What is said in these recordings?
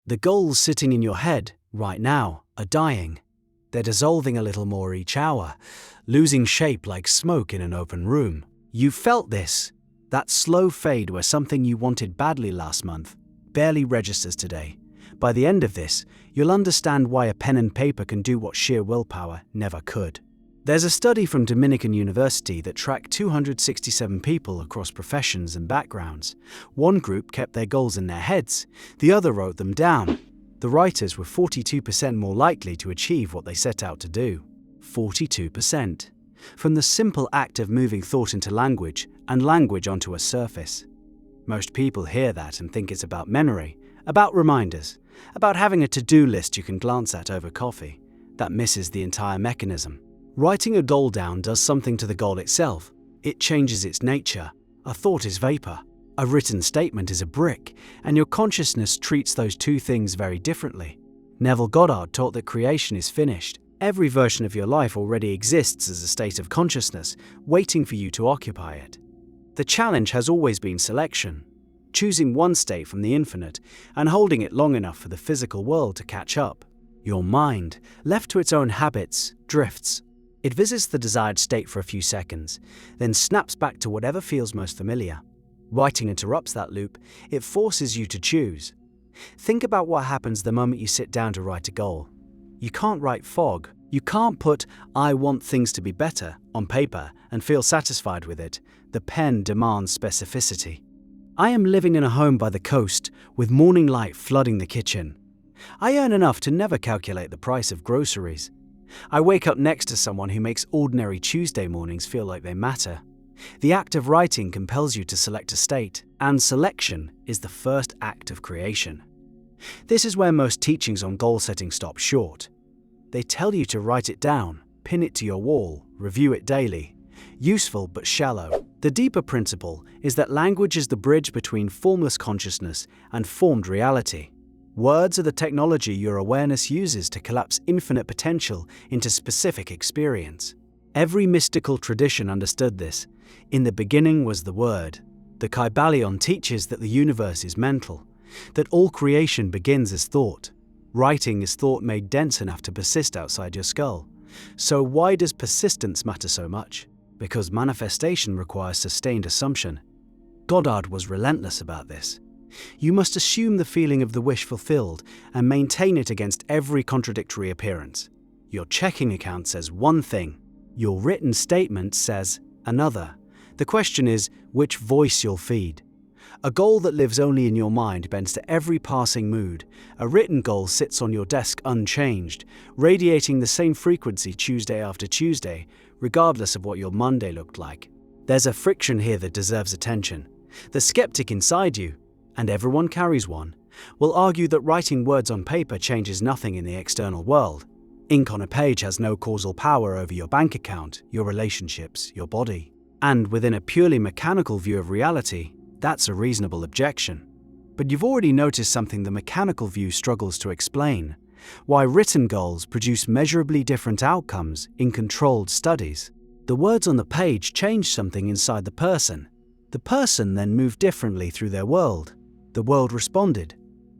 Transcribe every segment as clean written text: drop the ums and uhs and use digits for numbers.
The goals sitting in your head, right now, are dying. They're dissolving a little more each hour, losing shape like smoke in an open room. You've felt this, that slow fade where something you wanted badly last month barely registers today. By the end of this, you'll understand why a pen and paper can do what sheer willpower never could. There's a study from Dominican University that tracked 267 people across professions and backgrounds. One group kept their goals in their heads, the other wrote them down. The writers were 42% more likely to achieve what they set out to do. 42%. From the simple act of moving thought into language and language onto a surface. Most people hear that and think it's about memory, about reminders, about having a to-do list you can glance at over coffee. That misses the entire mechanism. Writing a goal down does something to the goal itself. It changes its nature. A thought is vapor. A written statement is a brick, and your consciousness treats those two things very differently. Neville Goddard taught that creation is finished. Every version of your life already exists as a state of consciousness, waiting for you to occupy it. The challenge has always been selection, choosing one state from the infinite and holding it long enough for the physical world to catch up. Your mind, left to its own habits, drifts. It visits the desired state for a few seconds, then snaps back to whatever feels most familiar. Writing interrupts that loop. It forces you to choose. Think about what happens the moment you sit down to write a goal. You can't write fog. You can't put "I want things to be better" on paper and feel satisfied with it. The pen demands specificity. I am living in a home by the coast with morning light flooding the kitchen. I earn enough to never calculate the price of groceries. I wake up next to someone who makes ordinary Tuesday mornings feel like they matter. The act of writing compels you to select a state, and selection is the first act of creation. This is where most teachings on goal setting stop short. They tell you to write it down, pin it to your wall, review it daily. Useful but shallow. The deeper principle is that language is the bridge between formless consciousness and formed reality. Words are the technology your awareness uses to collapse infinite potential into specific experience. Every mystical tradition understood this. In the beginning was the Word. The Kybalion teaches that the universe is mental, that all creation begins as thought. Writing is thought made dense enough to persist outside your skull. So why does persistence matter so much? Because manifestation requires sustained assumption. Goddard was relentless about this. You must assume the feeling of the wish fulfilled and maintain it against every contradictory appearance. Your checking account says one thing. Your written statement says another. The question is which voice you'll feed. A goal that lives only in your mind bends to every passing mood. A written goal sits on your desk unchanged, radiating the same frequency Tuesday after Tuesday, regardless of what your Monday looked like. There's a friction here that deserves attention. The skeptic inside you, and everyone carries one, will argue that writing words on paper changes nothing in the external world. Ink on a page has no causal power over your bank account, your relationships, your body. And within a purely mechanical view of reality, that's a reasonable objection. But you've already noticed something the mechanical view struggles to explain: why written goals produce measurably different outcomes in controlled studies. The words on the page change something inside the person. The person then moved differently through their world. The world responded.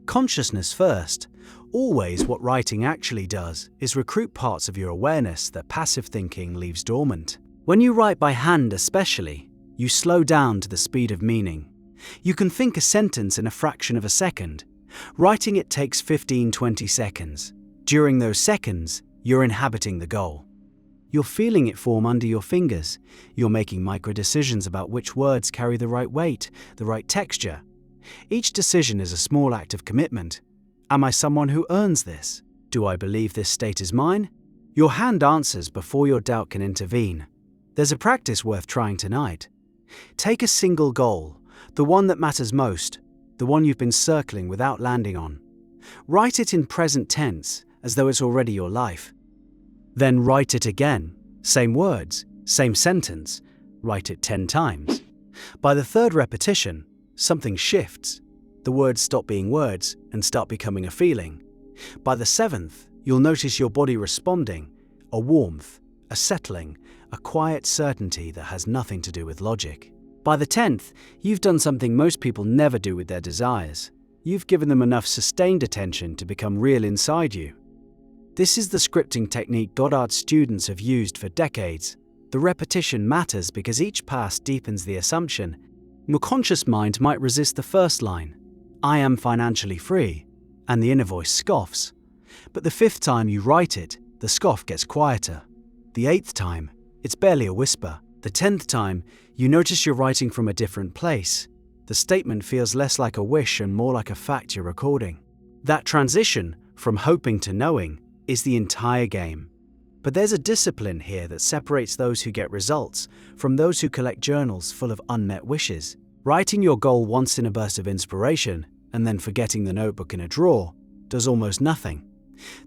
Consciousness first. Always what writing actually does is recruit parts of your awareness that passive thinking leaves dormant. When you write by hand especially, you slow down to the speed of meaning. You can think a sentence in a fraction of a second. Writing it takes 15-20 seconds. During those seconds, you're inhabiting the goal. You're feeling it form under your fingers. You're making micro-decisions about which words carry the right weight, the right texture. Each decision is a small act of commitment. Am I someone who earns this? Do I believe this state is mine? Your hand answers before your doubt can intervene. There's a practice worth trying tonight. Take a single goal, the one that matters most, the one you've been circling without landing on. Write it in present tense, as though it's already your life. Then write it again. Same words, same sentence. Write it 10 times. By the third repetition, something shifts. The words stop being words and start becoming a feeling. By the 7th, you'll notice your body responding, a warmth, a settling, a quiet certainty that has nothing to do with logic. By the 10th, you've done something most people never do with their desires. You've given them enough sustained attention to become real inside you. This is the scripting technique Goddard students have used for decades. The repetition matters because each pass deepens the assumption. Your conscious mind might resist the first line, "I am financially free," and the inner voice scoffs. But the 5th time you write it, the scoff gets quieter. The 8th time, it's barely a whisper. The 10th time, you notice you're writing from a different place. The statement feels less like a wish and more like a fact you're recording. That transition, from hoping to knowing, is the entire game. But there's a discipline here that separates those who get results from those who collect journals full of unmet wishes. Writing your goal once in a burst of inspiration and then forgetting the notebook in a drawer does almost nothing.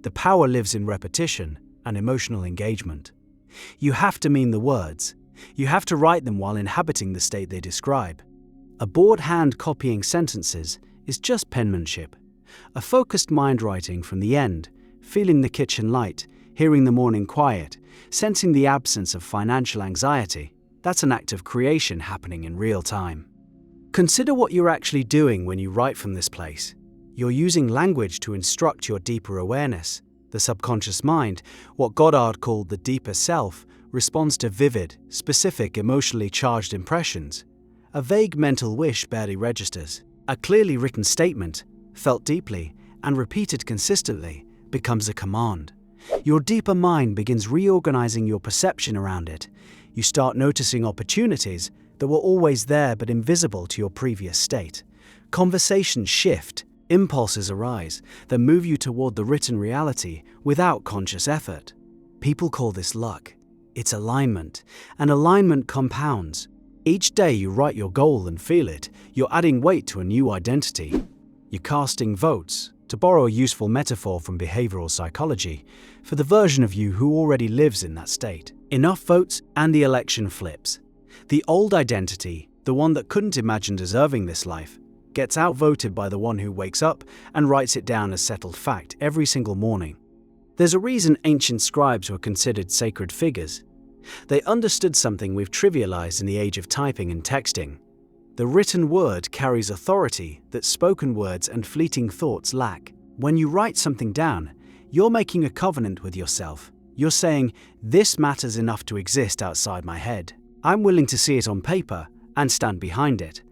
The power lives in repetition and emotional engagement. You have to mean the words. You have to write them while inhabiting the state they describe. A bored hand copying sentences is just penmanship. A focused mind writing from the end, feeling the kitchen light, hearing the morning quiet, sensing the absence of financial anxiety, that's an act of creation happening in real time. Consider what you're actually doing when you write from this place. You're using language to instruct your deeper awareness. The subconscious mind, what Goddard called the deeper self, responds to vivid, specific, emotionally charged impressions. A vague mental wish barely registers. A clearly written statement, felt deeply and repeated consistently, becomes a command. Your deeper mind begins reorganizing your perception around it. You start noticing opportunities that were always there but invisible to your previous state. Conversations shift, impulses arise that move you toward the written reality without conscious effort. People call this luck. It's alignment, and alignment compounds. Each day you write your goal and feel it, you're adding weight to a new identity. You're casting votes, to borrow a useful metaphor from behavioral psychology, for the version of you who already lives in that state. Enough votes and the election flips. The old identity, the one that couldn't imagine deserving this life, gets outvoted by the one who wakes up and writes it down as settled fact every single morning. There's a reason ancient scribes were considered sacred figures. They understood something we've trivialized in the age of typing and texting. The written word carries authority that spoken words and fleeting thoughts lack. When you write something down, you're making a covenant with yourself. You're saying, "This matters enough to exist outside my head. I'm willing to see it on paper and stand behind it."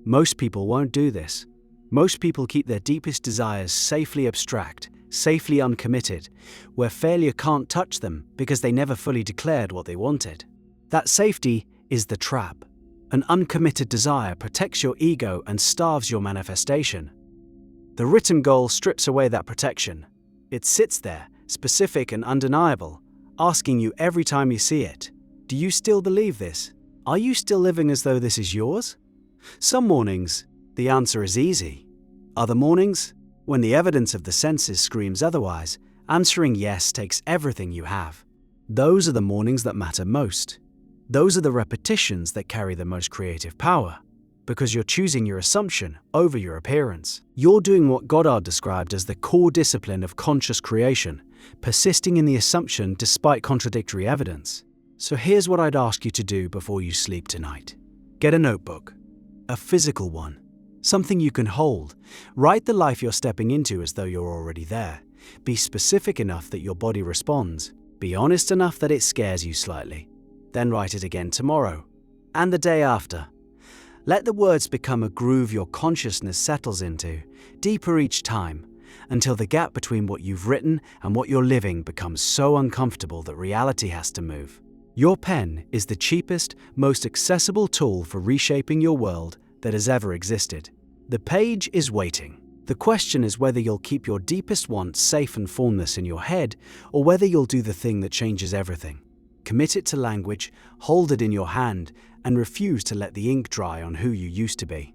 Most people won't do this. Most people keep their deepest desires safely abstract, safely uncommitted, where failure can't touch them because they never fully declared what they wanted. That safety is the trap. An uncommitted desire protects your ego and starves your manifestation. The written goal strips away that protection. It sits there, specific and undeniable, asking you every time you see it, do you still believe this? Are you still living as though this is yours? Some mornings, the answer is easy. Other mornings, when the evidence of the senses screams otherwise, answering yes takes everything you have. Those are the mornings that matter most. Those are the repetitions that carry the most creative power, because you're choosing your assumption over your appearance. You're doing what Goddard described as the core discipline of conscious creation, persisting in the assumption despite contradictory evidence. So here's what I'd ask you to do before you sleep tonight. Get a notebook, a physical one, something you can hold. Write the life you're stepping into as though you're already there. Be specific enough that your body responds. Be honest enough that it scares you slightly. Then write it again tomorrow, and the day after. Let the words become a groove your consciousness settles into, deeper each time, until the gap between what you've written and what you're living becomes so uncomfortable that reality has to move. Your pen is the cheapest, most accessible tool for reshaping your world that has ever existed. The page is waiting. The question is whether you'll keep your deepest wants safe and formless in your head, or whether you'll do the thing that changes everything. Commit it to language, hold it in your hand, and refuse to let the ink dry on who you used to be.